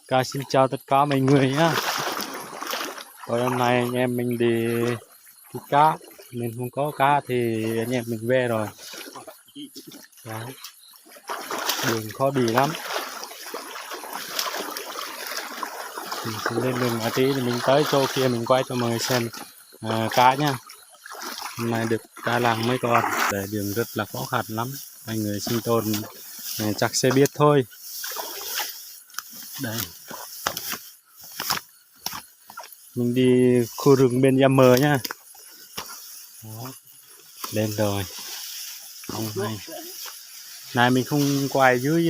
Xin chào tất cả mọi người nhá. Tối hôm nay anh em mình đi cá nên không có cá thì anh em mình về rồi. Đấy. Đường khó đi lắm. Mình sẽ lên đường một tí thì mình tới chỗ kia mình quay cho mọi người xem cá nhá. Hôm nay được cá làng mấy con. Để đường rất là khó khăn lắm. Mọi người sinh tồn chắc sẽ biết thôi. Đây. Mình đi khu rừng bên Gia Mờ nhá. Đó. Lên rồi. Này mình không quay dưới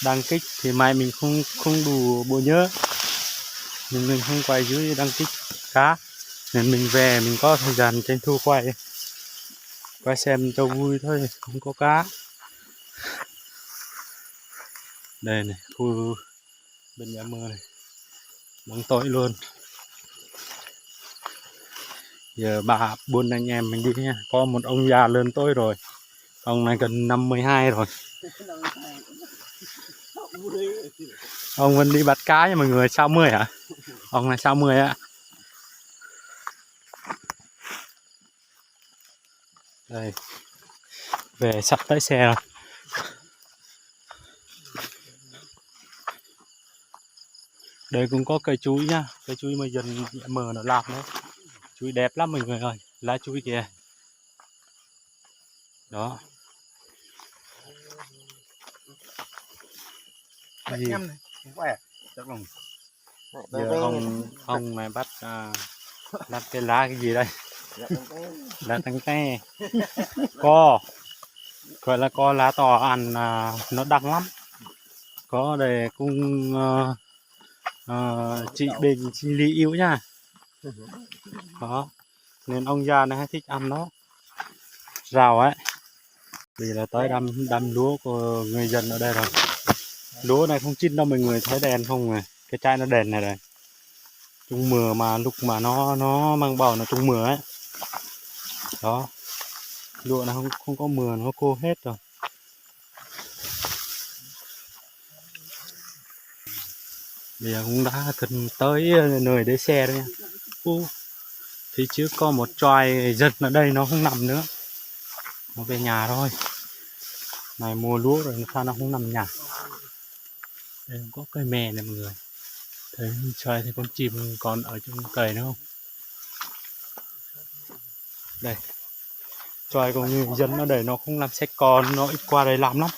đăng kích thì mai mình không đủ bộ nhớ, mình không quay dưới đăng kích cá nên mình về mình có thời gian tranh thủ quay xem cho vui thôi, không có cá. Đây này, khu bên Gia Mơ này bóng tối luôn. Giờ 4 anh em mình đi nha. Có một ông già lớn tôi rồi, ông này gần 52 rồi. Ông vẫn đi bắt cá nha mọi người. Sao 10 hả? Ông này sao 10 á. Đây, về sắp tới xe rồi. Đây cũng có cây chuối nhá, cây chuối mà dần mờ nó làm đấy. Chuối đẹp lắm mọi người ơi, lá chuối kìa. Đó. Gì? Giờ ông này bắt làm cái lá cái gì đây? Lá tăng te. Co. Gọi là co lá to ăn nó đắng lắm. Có để cung chị Bình chị Lý yêu nha. Đó. Nên ông già này hay thích ăn nó. Rào ấy. Vì là tới đâm lúa của người dân ở đây rồi. Lúa này không chín đâu mọi người, thấy đèn không này. Cái chai nó đèn này này. Trung mưa mà lúc mà nó mang bầu nó trung mưa ấy. Đó. Lúa này không có mưa nó khô hết rồi. Bây giờ cũng đã gần tới nơi để xe rồi nha. Phía trước có một choài giật ở đây nó không nằm nữa. Nó về nhà thôi. Này mùa lúa rồi sao nó không nằm nhà. Đây có cây mè này mọi người. Thấy choài thì con chim còn ở trong cây nữa không? Đây. Choài của người dân ở đây nó không làm sách con, nó ít qua đây làm lắm.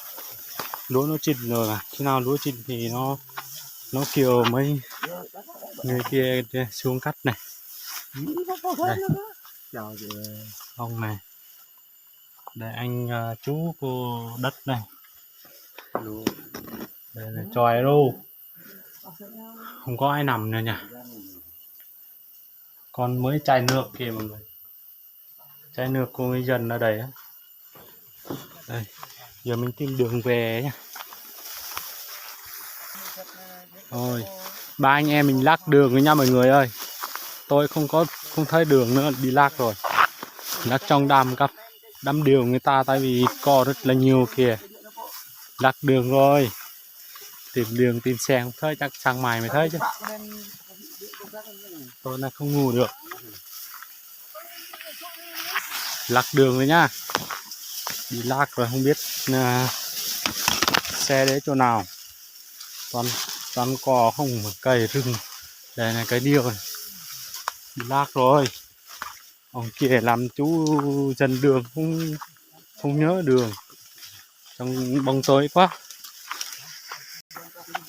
Lúa nó chín rồi mà. Khi nào lúa chín thì nó kêu mấy người kia xuống cắt này. Đây. Ông này. Đây anh chú cô đất này. Đây là choài đâu. Không có ai nằm nữa nhỉ. Còn mới chai nước kìa mọi người. Chai nước của người dân ở đây á. Đây. Giờ mình tìm đường về nhá. Rồi. Ba anh em mình lắc đường với nhau mọi người ơi. Tôi không thấy đường nữa, đi lắc rồi. Lắc trong đám điều người ta tại vì co rất là nhiều kìa. Lắc đường rồi. Tìm đường tìm xe không thấy, chắc sang mày mới thấy chứ. Tôi là không ngủ được. Lắc đường rồi nhá. Đi lắc rồi không biết xe đến chỗ nào. Toàn cỏ không, cây rừng. Đây là cái điều này. Đi lắc rồi. Ông kia làm chú dân đường không nhớ đường. Trong bóng tối quá.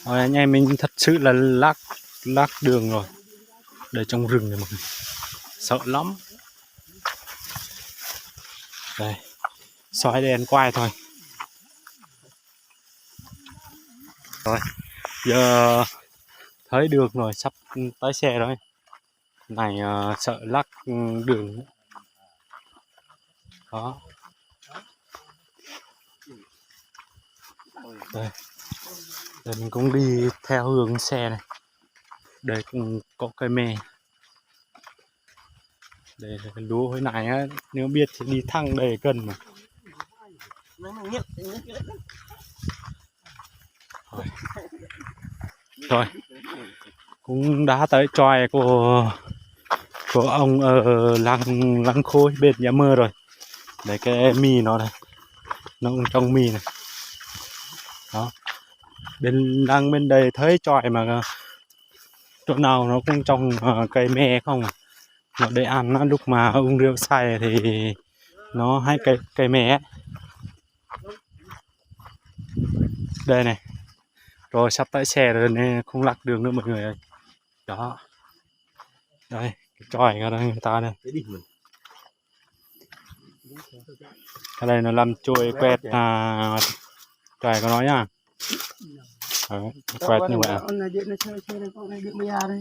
Rồi anh em mình thật sự là lắc đường rồi. Đây trong rừng này mọi người. Sợ lắm. Đây. Soi đèn quay thôi. Rồi. Giờ thấy được rồi, sắp tới xe rồi. Này sợ lắc đường. Đó. Đây. Đây mình cũng đi theo hướng xe này. Đây cũng có cây mè. Đây là cái lúa hồi nãy á, nếu biết thì đi thẳng đầy cân mà. Rồi. Rồi cũng đã tới chòi của ông ở lăng lăng khôi bên nhà mơ rồi. Đấy cái mì nó này, nó cũng trong mì này. Đó, bên đây thấy chòi mà chỗ nào nó cũng trồng cây me không à. Nó để ăn nó lúc mà uống rượu say thì nó hay cây me ấy. Đây này, rồi sắp tới xe rồi nên không lạc đường nữa mọi người ơi. Đó, đây cái chòi ở đây người ta đây, cái này nó làm trôi quẹt chòi có nói nhá. Đấy, quẹt như vậy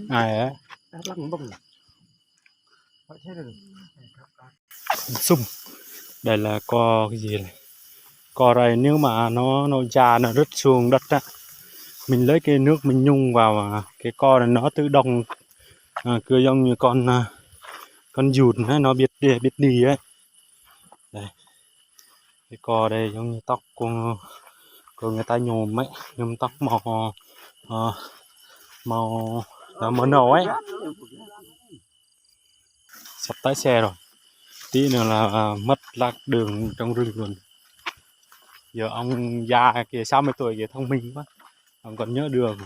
ai ấy sung. Đây là co cái gì này, co này nếu mà nó già nó rớt xuống đất á, mình lấy cái nước mình nhung vào cái co này nó tự động cứ giống như con dùn ấy, nó biết đi ấy. Đây cái co đây giống như tóc của người ta nhôm ấy, nhôm tóc màu màu nâu ấy. Sắp tới xe rồi, tí nữa là mất lạc đường trong rừng luôn. Giờ ông già kìa 60 tuổi kìa thông minh quá, ông còn nhớ đường,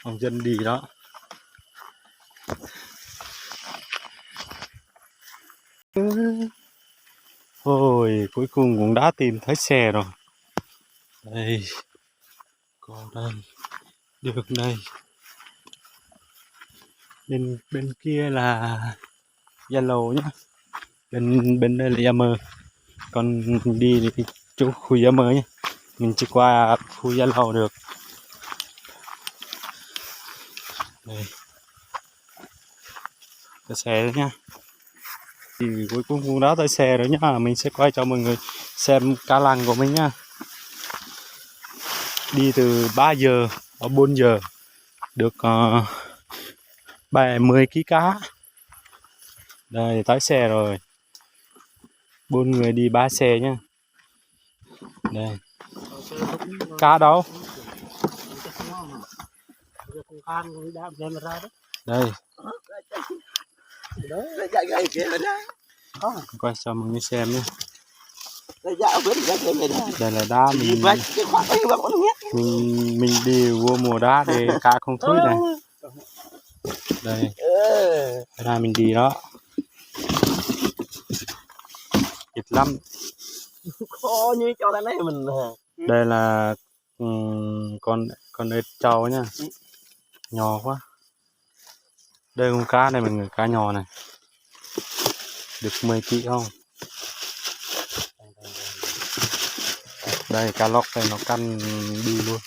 ông dân đi đó. Ôi cuối cùng cũng đã tìm thấy xe rồi. Đây, có đây, được đây. Bên kia là Yellow nhá, bên đây là Yammer. Còn đi chỗ khu Yammer nhá, mình chỉ qua khu Yellow được. Đây, cái xe đó nhá. Thì cuối cùng cũng đã tới xe rồi nhá, mình sẽ quay cho mọi người xem cá lăng của mình nhá. Đi từ 3 giờ đến 4 giờ được 70 kg cá. Đây tới xe rồi, 4 người đi 3 xe nhá. Đây cá đâu đây, quay cho mọi người xem nhé. Đây là đá mình đi vô mùa đá để cá không thúi này. Đây cái này mình đi đó ít lắm. Đây là con ếch trâu nhá, nhỏ quá. Đây con cá này mọi người, cá nhỏ này được 10 kg không. Đây cá lóc này nó căn đi luôn.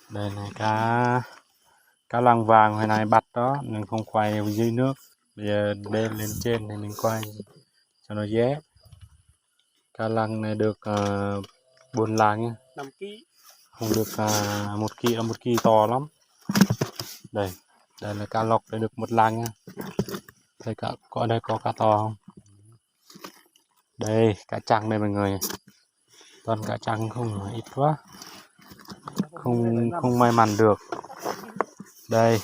Đây này cá lăng vàng hồi này bắt đó nên không quay ở dưới nước, bây giờ đem lên trên thì mình quay cho nó dễ. Cá lăng này được 4 lạng nha, 5 kg. không được 1 kg, 1 kg to lắm. Đây là cá lóc đây được 1 lạng nha. Đây có đây có cá to không? Đây cá trăng đây mọi người, toàn cá trăng không, ít quá, không may mắn được. Đây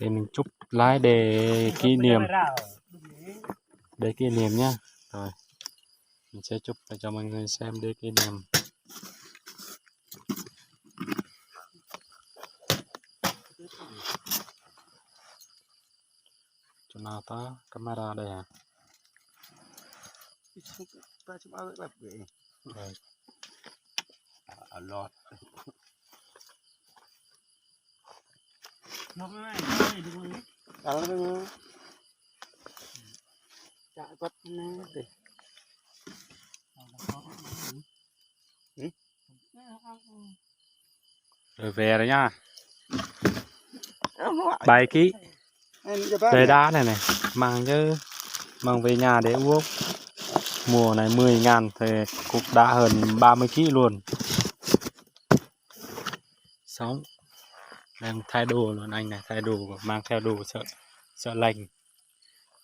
thì mình chụp lái để kỷ niệm, để kỷ niệm nhá. Rồi mình sẽ chụp cho mọi người xem để kỷ niệm. Chỗ nào ta camera đây à? Đây. Lọt. Rồi về rồi nha. 7 kg. Đây đá này này, mang về nhà để uống. Mùa này 10.000 thì cũng đã hơn 30 kg luôn. Sống Đang thay đồ luôn anh này, thay đồ mang theo đồ sợ sợ lạnh.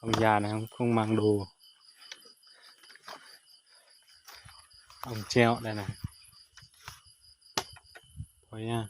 Ông già này không mang đồ. Ông treo đây này. Thôi nha.